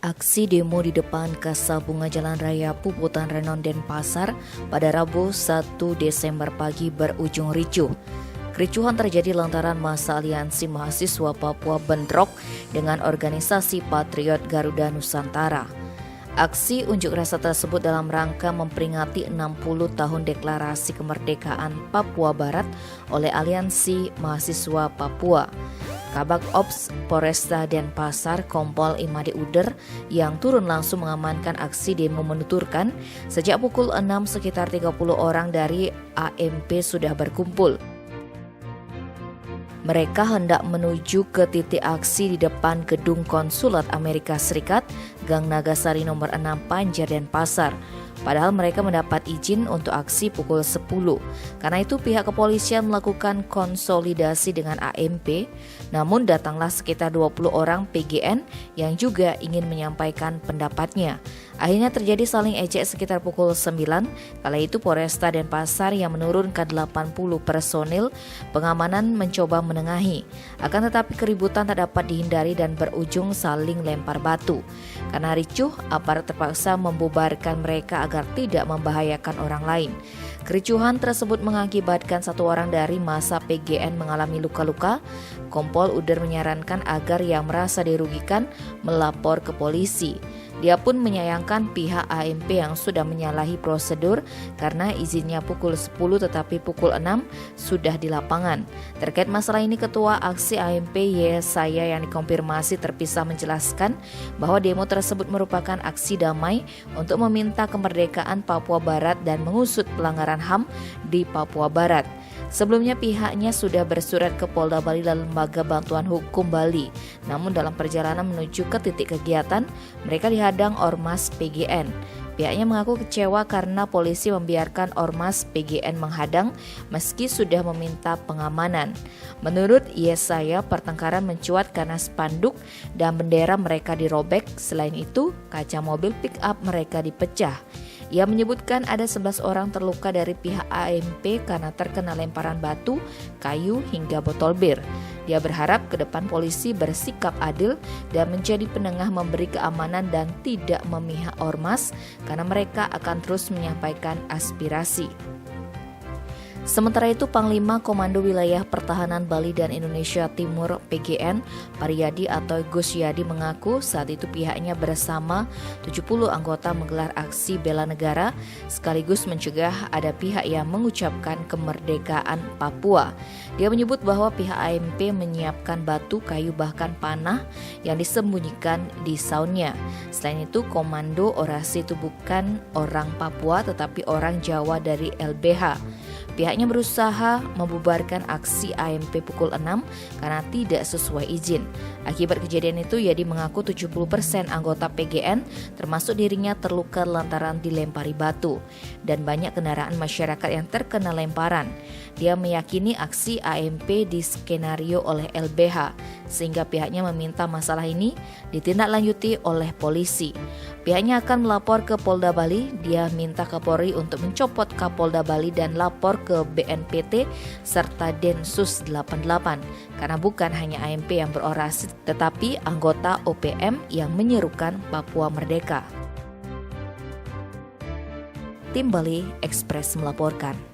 Aksi demo di depan Kasa Bunga Jalan Raya Puputan Renon Denpasar pada Rabu 1 Desember pagi berujung ricuh. Kericuhan terjadi lantaran massa aliansi mahasiswa Papua bentrok dengan organisasi Patriot Garuda Nusantara. Aksi unjuk rasa tersebut dalam rangka memperingati 60 tahun deklarasi kemerdekaan Papua Barat oleh Aliansi Mahasiswa Papua. Kabak Ops Polresta Denpasar Kompol Imade Uder yang turun langsung mengamankan aksi demo menuturkan sejak pukul 6 sekitar 30 orang dari AMP sudah berkumpul. Mereka hendak menuju ke titik aksi di depan gedung Konsulat Amerika Serikat, Gang Nagasari nomor 6 Panjer Denpasar. Padahal mereka mendapat izin untuk aksi pukul 10. Karena itu pihak kepolisian melakukan konsolidasi dengan AMP, namun datanglah sekitar 20 orang PGN yang juga ingin menyampaikan pendapatnya. Akhirnya terjadi saling ejek sekitar pukul 9. Kala itu Polresta Denpasar yang menurunkan 80 personil pengamanan mencoba menengahi. Akan tetapi keributan tak dapat dihindari dan berujung saling lempar batu. Karena ricuh, aparat terpaksa membubarkan mereka agar tidak membahayakan orang lain. Kericuhan tersebut mengakibatkan satu orang dari massa PGN mengalami luka-luka. Kompol Uder menyarankan agar yang merasa dirugikan melapor ke polisi. Dia pun menyayangkan pihak AMP yang sudah menyalahi prosedur karena izinnya pukul 10 tetapi pukul 6 sudah di lapangan. Terkait masalah ini Ketua Aksi AMP Yesaya yang dikonfirmasi terpisah menjelaskan bahwa demo tersebut merupakan aksi damai untuk meminta kemerdekaan Papua Barat dan mengusut pelanggaran HAM di Papua Barat. Sebelumnya pihaknya sudah bersurat ke Polda Bali dan Lembaga Bantuan Hukum Bali. Namun dalam perjalanan menuju ke titik kegiatan, mereka dihadang Ormas PGN. Pihaknya mengaku kecewa karena polisi membiarkan Ormas PGN menghadang meski sudah meminta pengamanan. Menurut Yesaya, pertengkaran mencuat karena spanduk dan bendera mereka dirobek. Selain itu, kaca mobil pick-up mereka dipecah. Ia menyebutkan ada 11 orang terluka dari pihak AMP karena terkena lemparan batu, kayu, hingga botol bir. Dia berharap ke depan polisi bersikap adil dan menjadi penengah memberi keamanan dan tidak memihak ormas karena mereka akan terus menyampaikan aspirasi. Sementara itu, Panglima Komando Wilayah Pertahanan Bali dan Indonesia Timur PGN, Pariyadi atau Gus Yadi mengaku saat itu pihaknya bersama 70 anggota menggelar aksi bela negara sekaligus mencegah ada pihak yang mengucapkan kemerdekaan Papua. Dia menyebut bahwa pihak AMP menyiapkan batu, kayu bahkan panah yang disembunyikan di saunnya. Selain itu, komando orasi itu bukan orang Papua tetapi orang Jawa dari LBH. Pihaknya berusaha membubarkan aksi AMP pukul 6 karena tidak sesuai izin. Akibat kejadian itu, Yadi mengaku 70% anggota PGN termasuk dirinya terluka lantaran dilempari batu dan banyak kendaraan masyarakat yang terkena lemparan. Dia meyakini aksi AMP diskenario oleh LBH sehingga pihaknya meminta masalah ini ditindaklanjuti oleh polisi. Pihaknya akan melapor ke Polda Bali. Dia minta Kapolri untuk mencopot Kapolda Bali dan lapor ke BNPT serta Densus 88 karena bukan hanya AMP yang berorasi tetapi anggota OPM yang menyerukan Papua Merdeka. Tim Bali Express melaporkan.